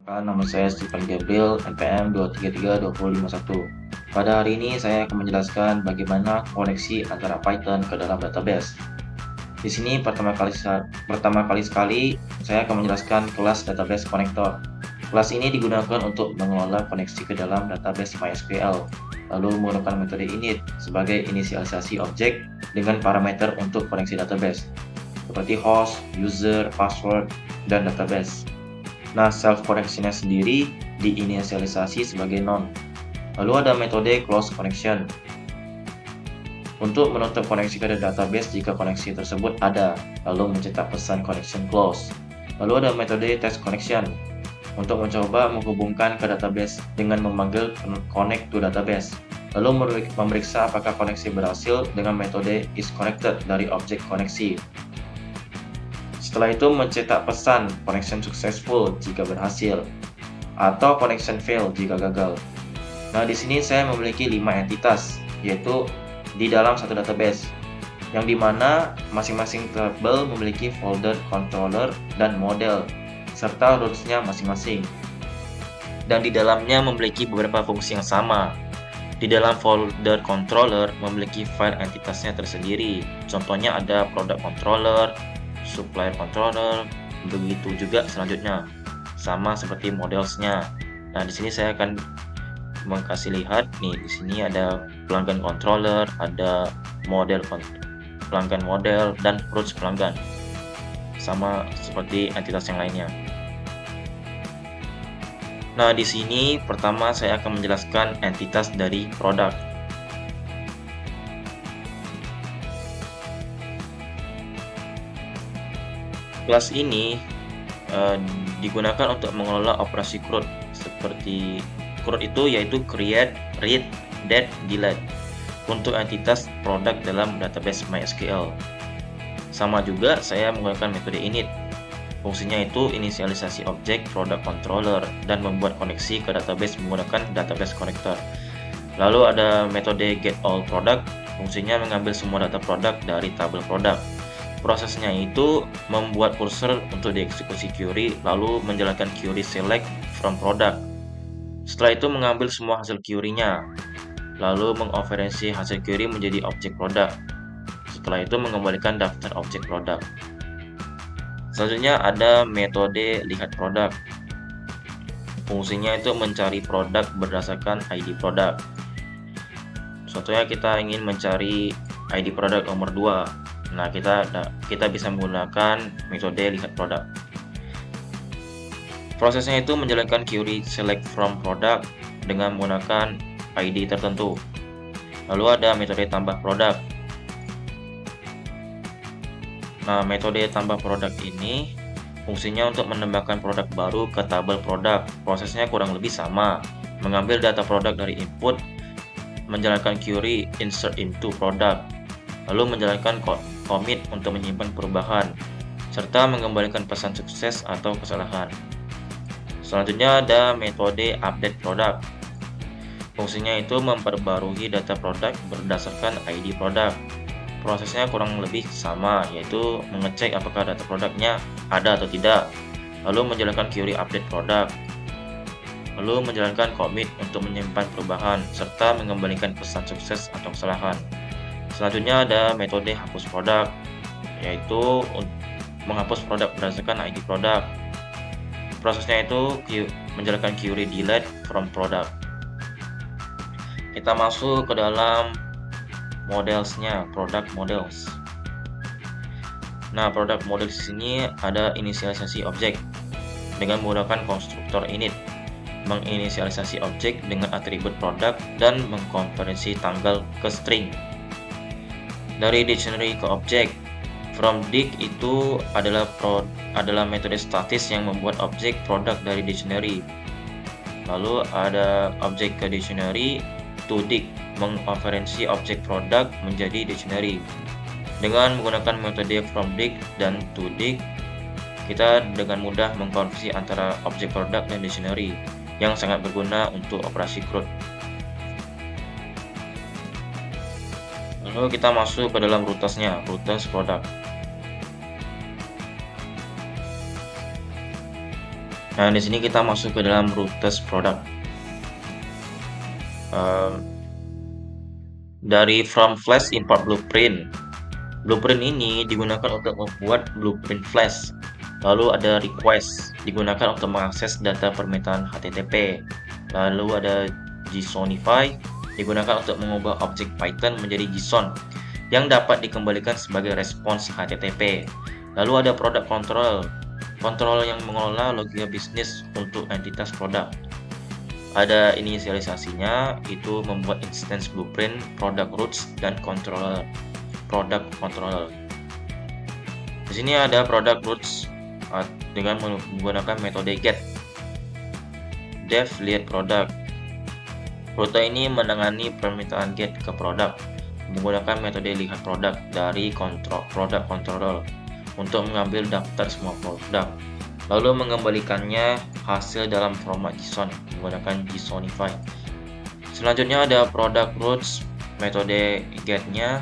Nama saya Stephen Gabriel, NPM 2332051. Pada hari ini saya akan menjelaskan bagaimana koneksi antara Python ke dalam database. Di sini pertama kali sekali saya akan menjelaskan kelas database connector. Kelas ini digunakan untuk mengelola koneksi ke dalam database MySQL, lalu menggunakan metode init sebagai inisialisasi objek dengan parameter untuk koneksi database, seperti host, user, password, dan database. Nah, self connection-nya sendiri diinisialisasi sebagai none. Lalu ada metode close connection untuk menutup koneksi ke database jika koneksi tersebut ada, lalu mencetak pesan connection close. Lalu ada metode test connection untuk mencoba menghubungkan ke database dengan memanggil connect to database. Lalu memeriksa apakah koneksi berhasil dengan metode is connected dari objek koneksi. Setelah itu mencetak pesan connection successful jika berhasil atau connection fail jika gagal. Nah, di sini saya memiliki 5 entitas, yaitu di dalam satu database, yang dimana masing-masing table memiliki folder controller dan model, serta roots-nya masing-masing. Dan di dalamnya memiliki beberapa fungsi yang sama. Di dalam folder controller memiliki file entitasnya tersendiri. Contohnya ada product controller, supplier controller, begitu juga selanjutnya. Sama seperti modelsnya. Nah, di sini saya akan kasih lihat nih, di sini ada pelanggan controller, ada model pelanggan model, dan roots pelanggan. Sama seperti entitas yang lainnya. Nah, di sini pertama saya akan menjelaskan entitas dari produk. Kelas ini digunakan untuk mengelola operasi CRUD. Seperti CRUD itu yaitu create, read, date, delete untuk entitas produk dalam database MySQL. Sama juga saya menggunakan metode init. Fungsinya itu inisialisasi objek product controller dan membuat koneksi ke database menggunakan database connector. Lalu ada metode get all product. Fungsinya mengambil semua data produk dari tabel produk. Prosesnya itu membuat cursor untuk dieksekusi query, lalu menjalankan query select from product. Setelah itu mengambil semua hasil query-nya, lalu mengoferensi hasil query menjadi objek produk. Setelah itu mengembalikan daftar objek produk. Selanjutnya ada metode lihat produk. Fungsinya itu mencari produk berdasarkan ID produk. Contohnya kita ingin mencari ID produk nomor 2. Nah, kita bisa menggunakan metode lihat produk. Prosesnya itu menjalankan query select from product dengan menggunakan ID tertentu. Lalu ada metode tambah produk. Nah, metode tambah produk ini fungsinya untuk menambahkan produk baru ke tabel produk. Prosesnya kurang lebih sama. Mengambil data produk dari input, menjalankan query insert into product, lalu menjalankan commit untuk menyimpan perubahan, serta mengembalikan pesan sukses atau kesalahan. Selanjutnya ada metode update produk. Fungsinya itu memperbarui data produk berdasarkan ID produk. Prosesnya kurang lebih sama, yaitu mengecek apakah data produknya ada atau tidak, lalu menjalankan query update produk, lalu menjalankan commit untuk menyimpan perubahan, serta mengembalikan pesan sukses atau kesalahan. Selanjutnya ada metode hapus produk, yaitu menghapus produk berdasarkan ID produk. Prosesnya itu menjalankan query delete from product. Kita masuk ke dalam modelsnya, product models. Nah, product model di sini ada inisialisasi objek dengan menggunakan konstruktor init, menginisialisasi objek dengan atribut produk dan mengkonversi tanggal ke string. Dari dictionary ke objek, from dict itu adalah metode statis yang membuat objek produk dari dictionary. Lalu ada objek ke dictionary, to dict mengoferensi objek produk menjadi dictionary. Dengan menggunakan metode from dict dan to dict, kita dengan mudah mengkonversi antara objek produk dan dictionary yang sangat berguna untuk operasi CRUD. Lalu kita masuk ke dalam rootesnya, rooters produk. Nah, di sini kita masuk ke dalam routes product. Dari from flash import blueprint. Blueprint ini digunakan untuk membuat blueprint flash. Lalu ada request, digunakan untuk mengakses data permintaan HTTP. Lalu ada JSONify, digunakan untuk mengubah objek Python menjadi JSON yang dapat dikembalikan sebagai respons HTTP. Lalu ada product control, kontrol yang mengelola logika bisnis untuk entitas produk. Ada inisialisasinya, itu membuat instance blueprint, product routes, dan controller. Product controller. Di sini ada product routes dengan menggunakan metode get. Dev lihat product. Rute ini menangani permintaan get ke produk menggunakan metode lihat produk dari product controller untuk mengambil daftar semua produk, lalu mengembalikannya hasil dalam format JSON menggunakan JSONify. Selanjutnya ada product routes, metode get-nya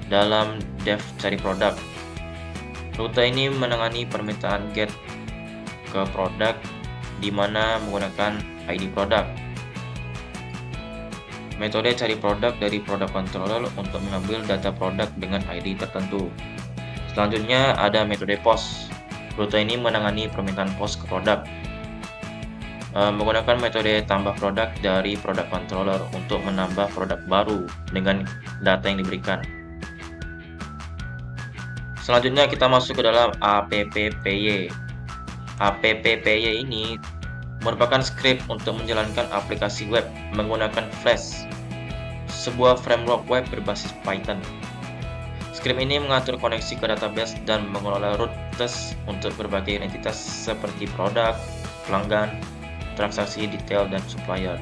dalam dev cari produk. Rute ini menangani permintaan get ke produk di mana menggunakan ID produk. Metode cari produk dari product controller untuk mengambil data produk dengan ID tertentu. Selanjutnya ada metode post. Rute ini menangani permintaan post ke produk. Menggunakan metode tambah produk dari product controller untuk menambah produk baru dengan data yang diberikan. Selanjutnya kita masuk ke dalam APPPY. APPPY ini merupakan script untuk menjalankan aplikasi web menggunakan Flash, sebuah framework web berbasis Python. Script ini mengatur koneksi ke database dan mengelola routes untuk berbagai entitas seperti produk, pelanggan, transaksi, detail, dan supplier.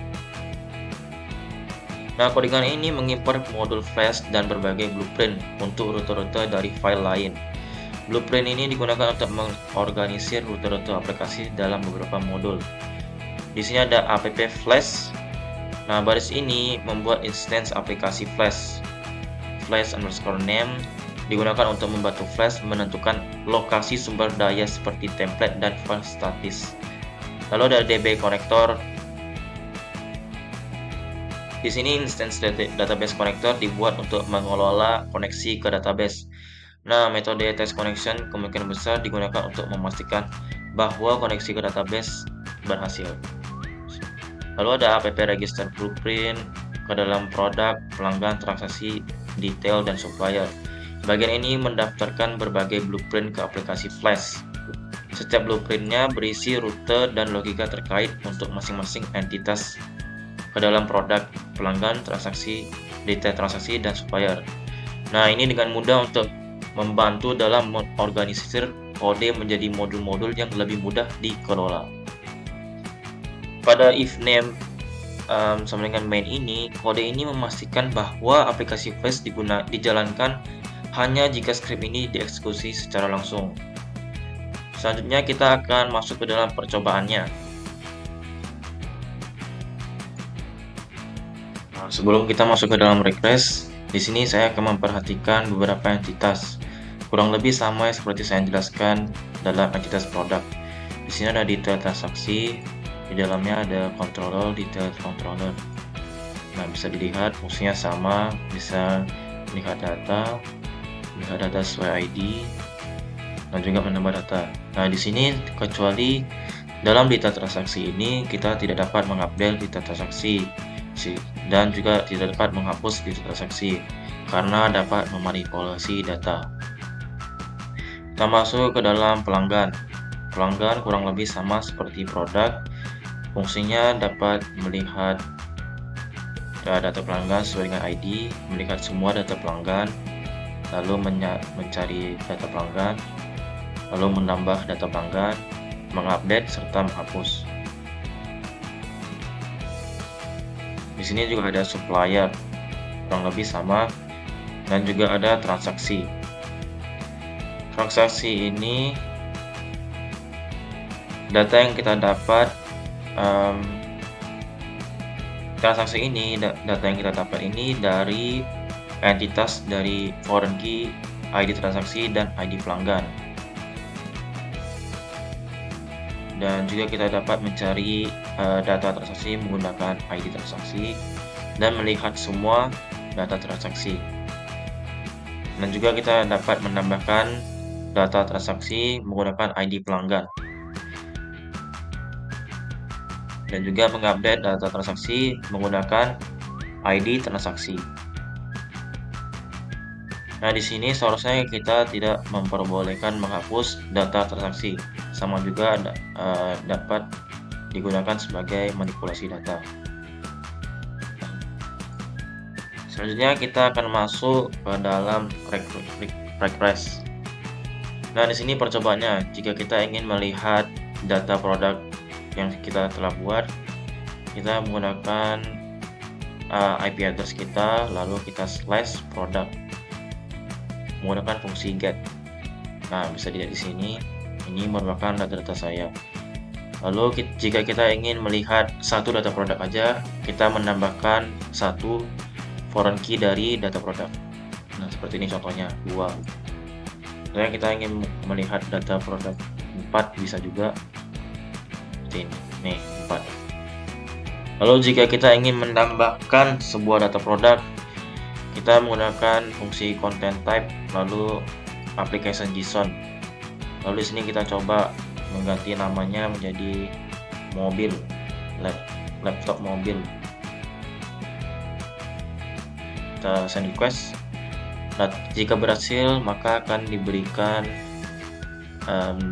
Nah, codingan ini mengimport modul Flash dan berbagai blueprint untuk rute-rute dari file lain. Blueprint ini digunakan untuk mengorganisir rute-rute aplikasi dalam beberapa modul. Di sini ada app flash. Nah, baris ini membuat instance aplikasi flash. Flash_name digunakan untuk membantu Flash menentukan lokasi sumber daya seperti template dan file statis. Lalu ada DB connector. Di sini instance database connector dibuat untuk mengelola koneksi ke database. Nah, metode test connection kemungkinan besar digunakan untuk memastikan bahwa koneksi ke database berhasil. Lalu ada app register blueprint ke dalam produk, pelanggan, transaksi, detail, dan supplier. Bagian ini mendaftarkan berbagai blueprint ke aplikasi Flash. Setiap blueprintnya berisi rute dan logika terkait untuk masing-masing entitas ke dalam produk, pelanggan, transaksi, detail transaksi, dan supplier. Nah, ini dengan mudah untuk membantu dalam mengorganisir kode menjadi modul-modul yang lebih mudah dikelola. Pada if name sama dengan main ini, kode ini memastikan bahwa aplikasi Flash dijalankan hanya jika script ini dieksekusi secara langsung. Selanjutnya kita akan masuk ke dalam percobaannya. Nah, sebelum kita masuk ke dalam request, di sini saya akan memperhatikan beberapa entitas. Kurang lebih sama seperti saya jelaskan dalam entitas produk. Di sini ada detail transaksi. Di dalamnya ada controller, detail controller. Nah, bisa dilihat fungsinya sama, bisa melihat data sesuai ID, dan juga menambah data. Nah, di sini kecuali dalam data transaksi ini kita tidak dapat mengupdate data transaksi dan juga tidak dapat menghapus data transaksi karena dapat memanipulasi data. Kita masuk ke dalam pelanggan. Pelanggan kurang lebih sama seperti produk. Fungsinya dapat melihat data pelanggan sesuai dengan ID, melihat semua data pelanggan, lalu mencari data pelanggan, lalu menambah data pelanggan, mengupdate, serta menghapus. Di sini juga ada supplier, kurang lebih sama, dan juga ada transaksi. Transaksi ini data yang kita dapat data yang kita dapat ini dari entitas dari foreign key, ID transaksi, dan ID pelanggan. dan juga kita dapat mencari data transaksi menggunakan ID transaksi dan melihat semua data transaksi. Dan juga kita dapat menambahkan data transaksi menggunakan ID pelanggan. Dan juga mengupdate data transaksi menggunakan ID transaksi. Nah, di sini seharusnya kita tidak memperbolehkan menghapus data transaksi, sama juga dapat digunakan sebagai manipulasi data. Selanjutnya kita akan masuk ke dalam refresh. Nah, di sini percobaannya, jika kita ingin melihat data produk yang kita telah buat, kita menggunakan IP address kita, lalu kita slash product menggunakan fungsi get. Nah, bisa dilihat di sini, ini merupakan data-data saya. Lalu jika kita ingin melihat satu data produk aja, kita menambahkan satu foreign key dari data produk. Nah, seperti ini contohnya 2. Jadi kita ingin melihat data produk 4 bisa juga seperti ini. Nih, 4. Lalu jika kita ingin menambahkan sebuah data produk, kita menggunakan fungsi content type lalu application JSON. Lalu di sini kita coba mengganti namanya menjadi mobil, laptop mobil. Kita send request. Nah, jika berhasil maka akan diberikan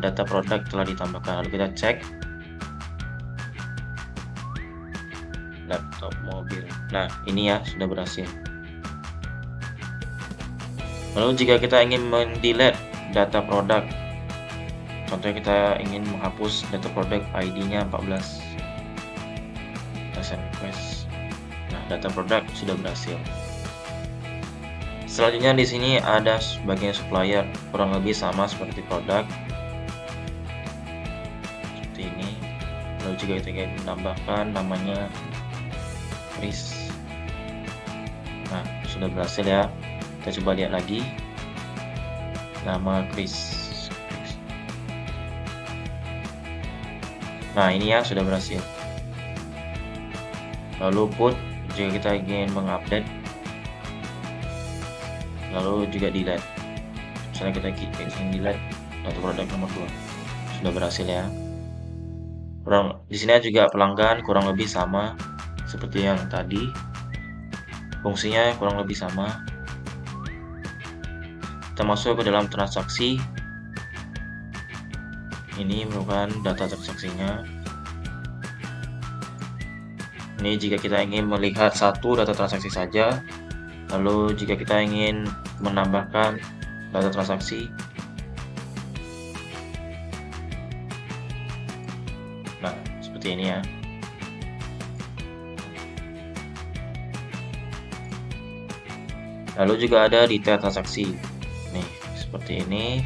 data produk telah ditambahkan. Lalu kita cek laptop mobil. Nah, ini ya sudah berhasil. Lalu jika kita ingin mendelete data produk, contohnya kita ingin menghapus data produk ID-nya 14, kita send request. Nah, data produk sudah berhasil. Selanjutnya di sini ada bagian supplier, kurang lebih sama seperti produk, seperti ini. Lalu jika kita ingin menambahkan namanya Chris, nah sudah berhasil ya. Kita coba lihat lagi, nama Chris. Nah, ini ya sudah berhasil. Lalu put jika kita ingin mengupdate, lalu juga delete. Misalnya kita ingin delete data produk nomor 2, sudah berhasil ya. Di sini juga pelanggan kurang lebih sama seperti yang tadi, fungsinya kurang lebih sama. Kita masuk ke dalam transaksi. Ini merupakan data transaksinya. Ini jika kita ingin melihat satu data transaksi saja. Lalu jika kita ingin menambahkan data transaksi, nah seperti ini ya. Lalu juga ada detail transaksi. Nih, seperti ini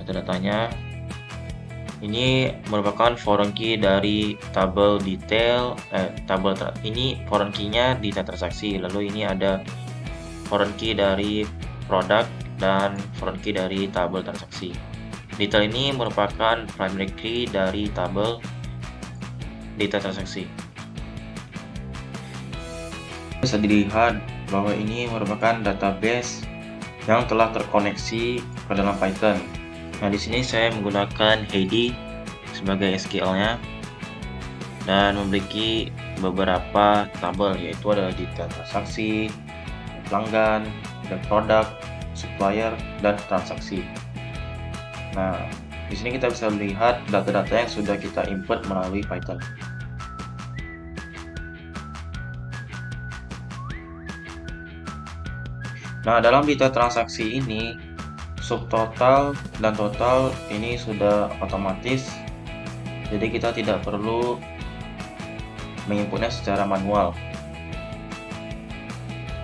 data-datanya. Ini merupakan foreign key dari tabel detail, ini foreign key-nya detail transaksi. Lalu ini ada foreign key dari produk dan foreign key dari tabel transaksi. Detail ini merupakan primary key dari tabel detail transaksi. Bisa dilihat bahwa ini merupakan database yang telah terkoneksi ke dalam Python. Nah, di sini saya menggunakan Heidi sebagai SQL-nya dan memiliki beberapa tabel, yaitu ada detail transaksi, pelanggan, dan produk, supplier, dan transaksi. Nah, di sini kita bisa melihat data-data yang sudah kita import melalui Python. Nah, dalam detail transaksi ini, subtotal dan total ini sudah otomatis, jadi kita tidak perlu menginputnya secara manual.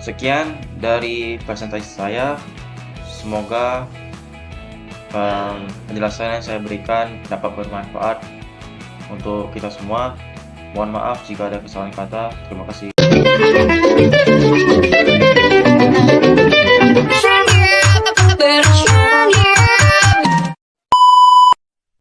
Sekian dari presentasi saya, semoga penjelasan yang saya berikan dapat bermanfaat untuk kita semua. Mohon maaf jika ada kesalahan kata. Terima kasih.